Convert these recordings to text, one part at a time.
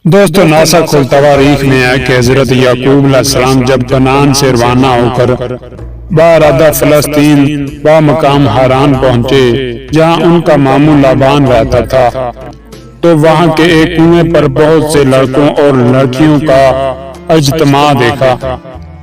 دوستو ناسخ التواریخ میں ہے کہ حضرت یعقوب علیہ السلام جب کنعان سے روانہ ہو کر بارادہ فلسطین و مقام حران پہنچے جہاں ان کا ماموں لابان رہتا تھا، تو وہاں کے ایک کنویں پر بہت سے لڑکوں اور لڑکیوں کا اجتماع دیکھا۔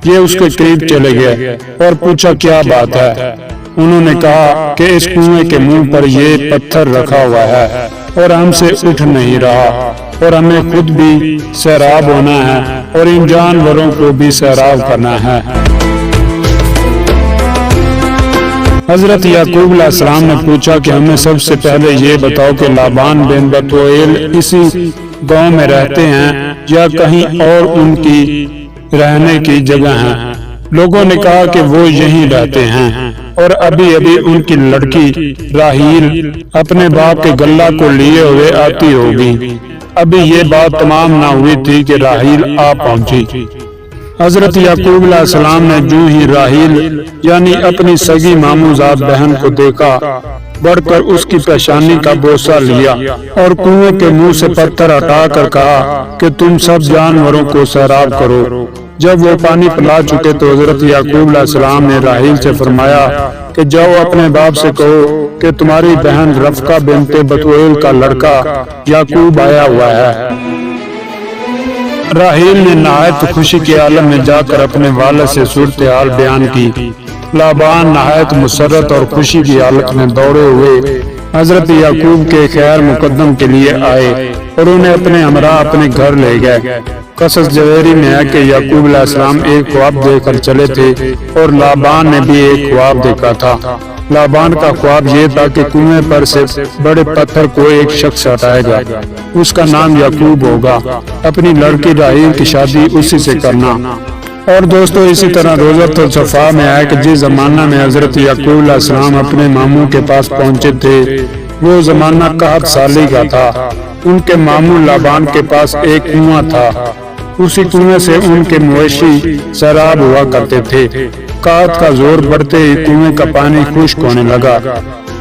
یہ اس کے قریب چلے گئے اور پوچھا کیا بات ہے۔ انہوں نے کہا کہ اس کنویں کے منہ پر یہ پتھر رکھا ہوا ہے اور ہم سے اٹھ نہیں رہا، اور ہمیں خود بھی سیراب ہونا ہے اور ان جانوروں کو بھی سیراب کرنا ہے۔ حضرت یعقوب علیہ السلام نے پوچھا کہ ہمیں سب سے پہلے یہ بتاؤ کہ لابان بن بتوئیل اسی گاؤں میں رہتے ہیں یا کہیں اور ان کی رہنے کی جگہ ہے؟ لوگوں نے کہا کہ وہ یہیں رہتے ہیں، اور ابھی ابھی ان کی لڑکی راہیل اپنے باپ کے گلہ کو لیے ہوئے آتی ہوگی۔ ابھی یہ بات تمام نہ ہوئی تھی کہ راہیل آ پہنچی۔ حضرت یعقوب علیہ السلام نے جو ہی راہیل یعنی اپنی سگی ماموں زاد بہن کو دیکھا، بڑھ کر اس کی پیشانی کا بوسہ لیا اور کنویں کے منہ سے پتھر ہٹا کر کہا کہ تم سب جانوروں کو سیراب کرو۔ جب وہ پانی پلا چکے تو حضرت یعقوب علیہ السلام نے راہیل سے فرمایا کہ جاؤ اپنے باپ سے کہو کہ تمہاری بہن رفقہ بنت بتوئیل کا لڑکا یعقوب آیا ہوا ہے۔ راہیل نے نہایت خوشی کے عالم میں جا کر اپنے والد سے صورتحال بیان کی۔ لابان نہایت مسرت اور خوشی کی حالت میں دوڑے ہوئے حضرت یعقوب کے خیر مقدم کے لیے آئے اور انہیں اپنے ہمراہ اپنے گھر لے گئے۔ قصص جویری میں ہے کہ یعقوب علیہ السلام ایک خواب دیکھ کر چلے تھے اور لابان نے بھی ایک خواب دیکھا تھا۔ لابان کا خواب یہ تھا کہ کنویں پر سے بڑے پتھر کو ایک شخص ہٹائے گا، اس کا نام یعقوب ہوگا، اپنی لڑکی راہیل کی شادی اسی سے کرنا۔ اور دوستو اسی طرح روضۃ الصفا میں ہے کہ جس زمانہ میں حضرت یعقوب علیہ السلام اپنے ماموں کے پاس پہنچے تھے وہ زمانہ 61 سالی کا تھا۔ ان کے ماموں لابان کے پاس ایک کنواں تھا، اسی کنویں سے ان کے مویشی سیراب ہوا کرتے تھے۔ قحط کا زور بڑھتے ہی کنویں کا پانی خشک ہونے لگا،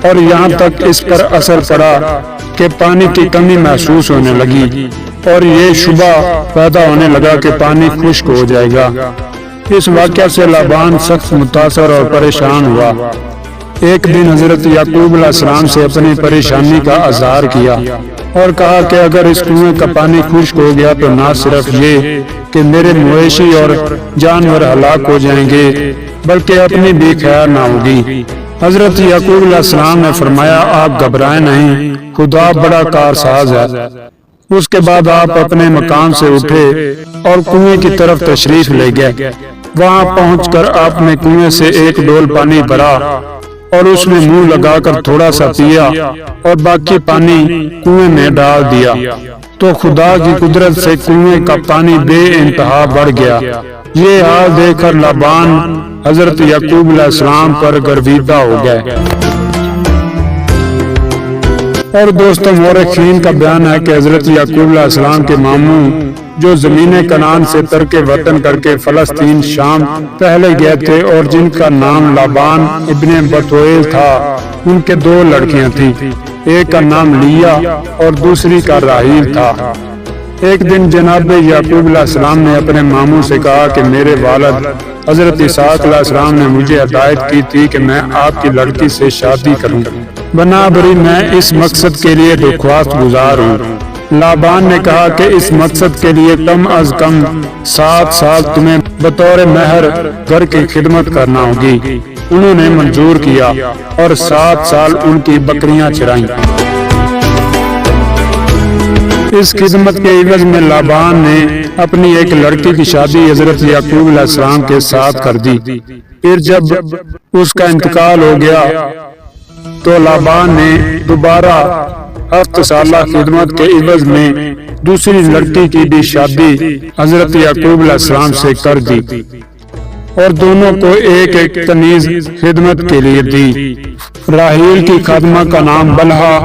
اور یہاں تک اس پر اثر پڑا کہ پانی کی کمی محسوس ہونے لگی اور یہ شبہ پیدا ہونے لگا کہ پانی خشک ہو جائے گا۔ اس واقعہ سے لابان سخت متاثر اور پریشان ہوا۔ ایک دن حضرت یعقوب علیہ السلام سے اپنی پریشانی کا اظہار کیا اور کہا کہ اگر اس کنویں کا پانی خشک ہو گیا تو نہ صرف یہ کہ میرے مویشی اور جانور ہلاک ہو جائیں گے بلکہ اپنی بھی خیر نہ ہوگی۔ حضرت یعقوب علیہ السلام نے فرمایا آپ گھبرائیں نہیں، خدا بڑا کارساز ہے۔ اس کے بعد آپ اپنے مقام سے اٹھے اور کنویں کی طرف تشریف لے گئے۔ وہاں پہنچ کر آپ نے کنویں سے ایک ڈول پانی بھرا اور اس میں منہ لگا کر تھوڑا سا پیا اور باقی پانی کنویں میں ڈال دیا، تو خدا کی قدرت سے کنویں کا پانی بے انتہا بڑھ گیا۔ یہ حال دیکھ کر لابان حضرت یعقوب علیہ السلام پر گرویدہ ہو گئے۔ اور دوستوں مورخین کا بیان ہے کہ حضرت یعقوب علیہ السلام کے ماموں جو زمین کنعان سے ترک وطن کر کے فلسطین شام پہلے گئے تھے اور جن کا نام لابان ابن بتوئیل تھا، ان کے 2 لڑکیاں تھیں، ایک کا نام لیا اور دوسری کا راہیل تھا۔ ایک دن جناب یعقوب علیہ السلام نے اپنے ماموں سے کہا کہ میرے والد حضرت اسحاق علیہ السلام نے مجھے ہدایت کی تھی کہ میں آپ کی لڑکی سے شادی کروں، بنابری میں اس مقصد کے لیے درخواست گزار ہوں۔ لابان نے کہا کہ اس مقصد کے لیے کم از کم 7 سال تمہیں بطور مہر گھر کی خدمت کرنا ہوگی۔ انہوں نے منظور کیا اور 7 سال ان کی بکریاں چرائیں۔ اس خدمت کے عوض میں لابان نے اپنی ایک لڑکی کی شادی حضرت یعقوب علیہ السلام کے ساتھ کر دی۔ پھر جب اس کا انتقال ہو گیا تو لابان نے دوبارہ 7 سالہ خدمت کے عوض میں دوسری لڑکی کی بھی شادی حضرت یعقوب علیہ السلام سے کر دی اور دونوں کو ایک ایک کنیز خدمت کے لیے دی۔ راہیل کی خادمہ کا نام بلہا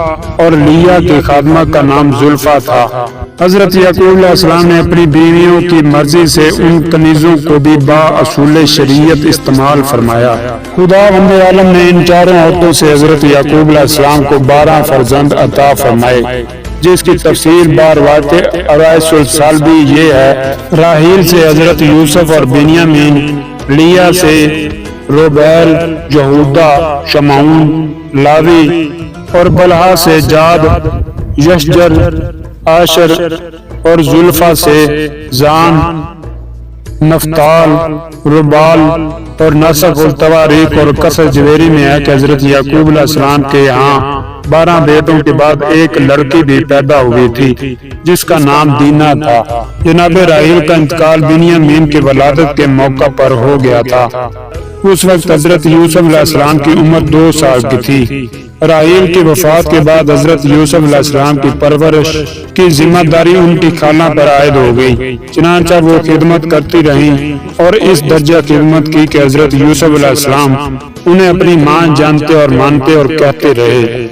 اور لیا کی خادمہ کا نام زلفا تھا۔ حضرت یعقوب علیہ السلام نے اپنی بیویوں کی مرضی سے ان کنیزوں کو بھی با اصول شریعت استعمال فرمایا۔ خداوند عالم نے ان 4 عورتوں سے حضرت یعقوب علیہ السلام کو 12 فرزند عطا فرمائے۔ جس کی تفصیل بروایت اویس الثعلبی یہ ہے: راحیل سے حضرت یوسف اور بنیامین، لیا سے روبیل، یہودا، شمعون، لاوی، اور بلہا سے جاد، یشجر، آشر، اور زلفا سے زان، نفتال، ربال، اور نسق التواریخ اور قصص جویری میں ہے کہ حضرت یعقوب علیہ السلام کے یہاں 12 بیٹوں کے بعد ایک لڑکی بھی پیدا ہوئی تھی جس کا نام دینا تھا۔ جناب راحیل کا انتقال بنیامین کی ولادت کے موقع پر ہو گیا تھا۔ اس وقت حضرت یوسف علیہ السلام کی عمر 2 سال کی تھی۔ راحیل کی وفات کے بعد حضرت یوسف علیہ السلام کی پرورش کی ذمہ داری ان کی خالہ پر عائد ہو گئی، چنانچہ وہ خدمت کرتی رہیں اور اس درجہ خدمت کی کہ حضرت یوسف علیہ السلام انہیں اپنی ماں جانتے اور مانتے اور کہتے رہے۔